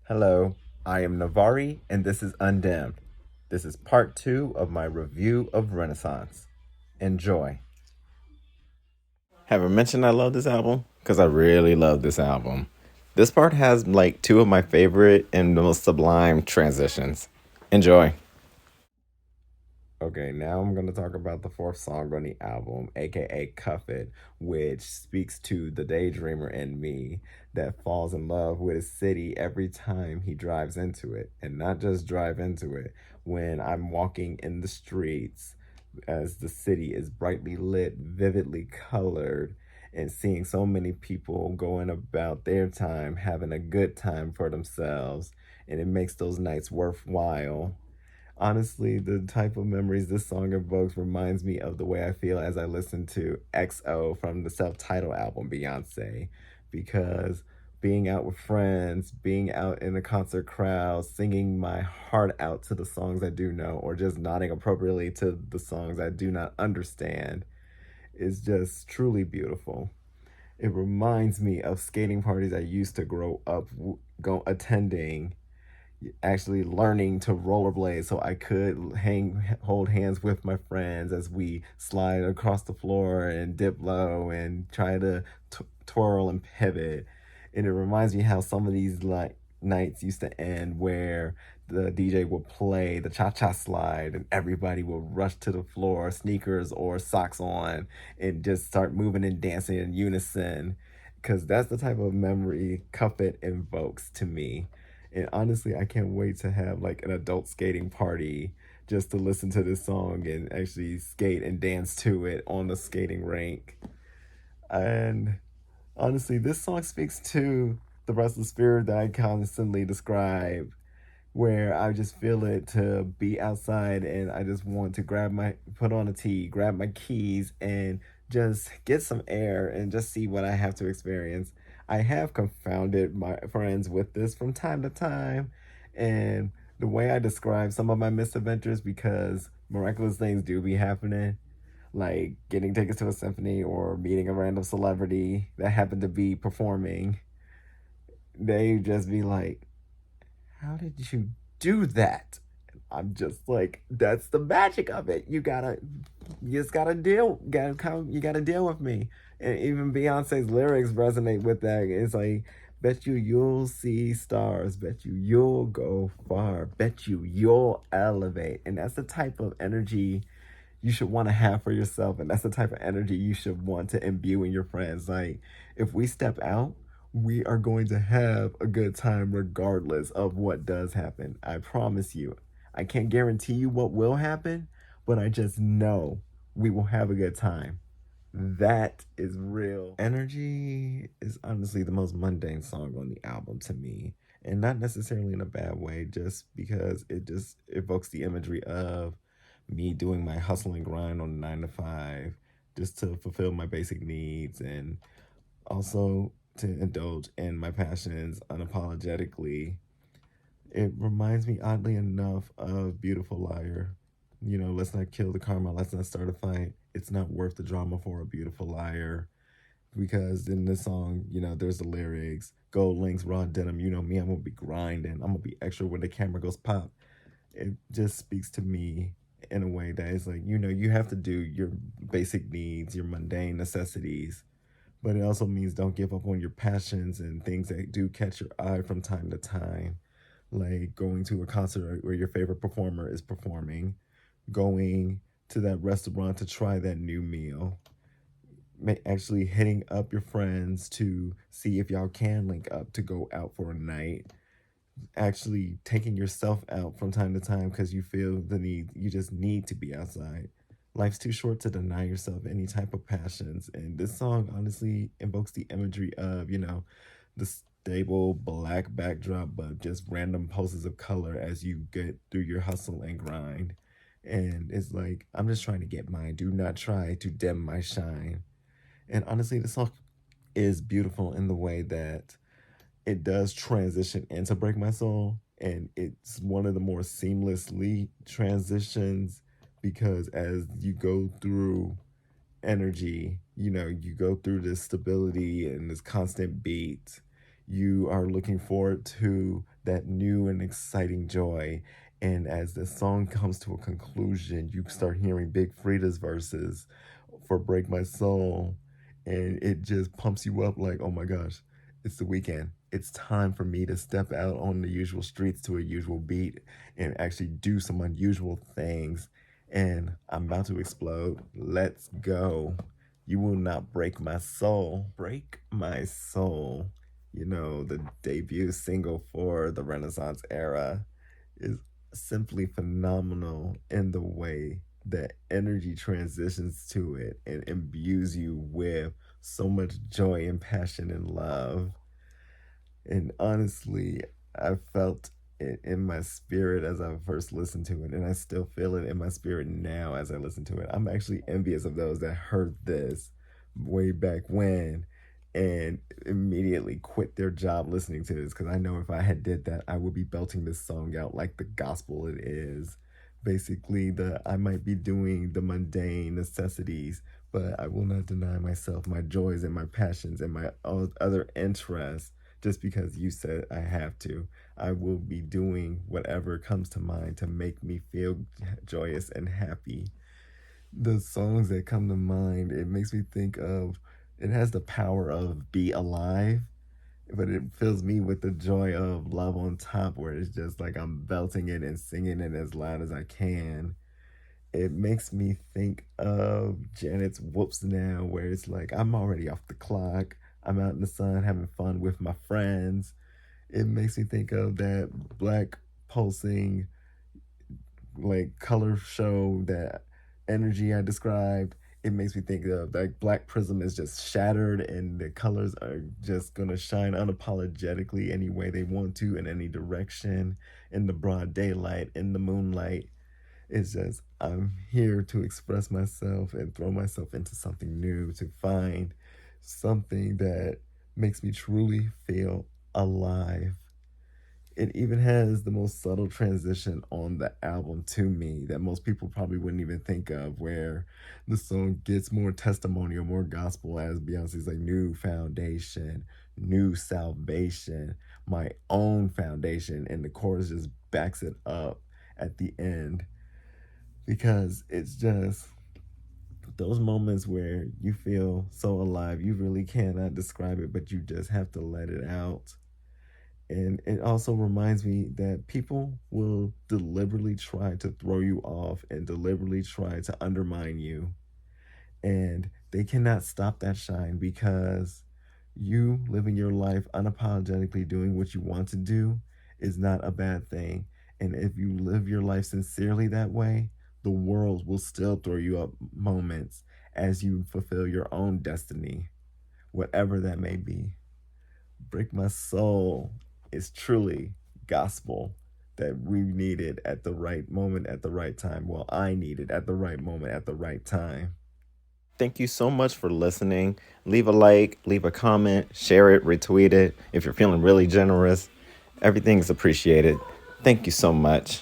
Hello, I am Navari, and this is Undimmed. This is part two of my review of Renaissance. Enjoy. Have I mentioned I love this album? Because I really love this album. This part has like two of my favorite and the most sublime transitions. Enjoy. Okay, now I'm going to talk about the fourth song on the album, aka Cuff It, which speaks to the daydreamer in me that falls in love with a city every time he drives into it. And not just drive into it, when I'm walking in the streets as the city is brightly lit, vividly colored, and seeing so many people going about their time, having a good time for themselves, and it makes those nights worthwhile. Honestly, the type of memories this song evokes reminds me of the way I feel as I listen to XO from the self-titled album Beyoncé, because being out with friends, being out in the concert crowd, singing my heart out to the songs I do know, or just nodding appropriately to the songs I do not understand is just truly beautiful. It reminds me of skating parties I used to grow up attending, actually learning to rollerblade so I could hold hands with my friends as we slide across the floor and dip low and try to twirl and pivot. And it reminds me how some of these like nights used to end where the DJ would play the cha-cha slide and everybody would rush to the floor, sneakers or socks on, and just start moving and dancing in unison, because that's the type of memory Cuff It invokes to me. And honestly, I can't wait to have like an adult skating party just to listen to this song and actually skate and dance to it on the skating rink. And honestly, this song speaks to the restless spirit that I constantly describe, where I just feel it to be outside and I just want to put on a tee, grab my keys, and just get some air and just see what I have to experience. I have confounded my friends with this from time to time, and the way I describe some of my misadventures, because miraculous things do be happening, like getting tickets to a symphony or meeting a random celebrity that happened to be performing. They just be like, how did you do that? I'm just like, that's the magic of it. You just gotta you gotta deal with me. And even Beyonce's lyrics resonate with that. It's like, bet you you'll see stars, bet you you'll go far, bet you you'll elevate. And that's the type of energy you should want to have for yourself, and that's the type of energy you should want to imbue in your friends. Like, if we step out, we are going to have a good time regardless of what does happen. I promise you. I can't guarantee you what will happen, but I just know we will have a good time. That is real. Energy is honestly the most mundane song on the album to me, and not necessarily in a bad way, just because it just evokes the imagery of me doing my hustle and grind on 9 to 5 just to fulfill my basic needs, and also to indulge in my passions unapologetically. It reminds me, oddly enough, of Beautiful Liar. You know, let's not kill the karma, let's not start a fight. It's not worth the drama for a beautiful liar. Because in this song, there's the lyrics, gold links, raw denim, you know me, I'm gonna be grinding. I'm gonna be extra when the camera goes pop. It just speaks to me in a way that is like, you have to do your basic needs, your mundane necessities, but it also means don't give up on your passions and things that do catch your eye from time to time, like going to a concert where your favorite performer is performing, going to that restaurant to try that new meal, actually hitting up your friends to see if y'all can link up to go out for a night, actually taking yourself out from time to time because you feel the need, you just need to be outside. Life's too short to deny yourself any type of passions. And this song honestly invokes the imagery of, the stable black backdrop, but just random pulses of color as you get through your hustle and grind. And it's like, I'm just trying to get mine. Do not try to dim my shine. And honestly, the song is beautiful in the way that it does transition into Break My Soul, and it's one of the more seamlessly transitions, because as you go through energy, you go through this stability and this constant beat. You are looking forward to that new and exciting joy. And as the song comes to a conclusion, you start hearing Big Frida's verses for Break My Soul. And it just pumps you up like, oh my gosh, it's the weekend. It's time for me to step out on the usual streets to a usual beat and actually do some unusual things. And I'm about to explode. Let's go. You will not break my soul. Break my soul. You know, the debut single for the Renaissance era is simply phenomenal in the way that energy transitions to it and imbues you with so much joy and passion and love. And honestly, I felt it in my spirit as I first listened to it, and I still feel it in my spirit now as I listen to it. I'm actually envious of those that heard this way back when and immediately quit their job listening to this, because I know if I had did that, I would be belting this song out like the gospel it is. Basically, the I might be doing the mundane necessities, but I will not deny myself my joys and my passions and my other interests just because you said I have to. I will be doing whatever comes to mind to make me feel joyous and happy. The songs that come to mind, it makes me think of, it has the power of Be Alive, but it fills me with the joy of Love on Top, where it's just like I'm belting it and singing it as loud as I can. It makes me think of Janet's Whoops Now, where it's like I'm already off the clock. I'm out in the sun having fun with my friends. It makes me think of that black pulsing, like color show, that energy I described. It makes me think of like black prism is just shattered and the colors are just gonna shine unapologetically any way they want to, in any direction, in the broad daylight, in the moonlight. It's just, I'm here to express myself and throw myself into something new, to find something that makes me truly feel alive. It even has the most subtle transition on the album to me that most people probably wouldn't even think of, where the song gets more testimonial, more gospel, as Beyonce's like, new foundation, new salvation, my own foundation. And the chorus just backs it up at the end, because it's just those moments where you feel so alive. You really cannot describe it, but you just have to let it out. And it also reminds me that people will deliberately try to throw you off and deliberately try to undermine you. And they cannot stop that shine, because you living your life unapologetically doing what you want to do is not a bad thing. And if you live your life sincerely that way, the world will still throw you up moments as you fulfill your own destiny, whatever that may be. Break My Soul is truly gospel that we needed at the right moment at the right time. Well, I needed at the right moment at the right time. Thank you so much for listening. Leave a like, leave a comment, share it, retweet it. If you're feeling really generous, everything's appreciated. Thank you so much.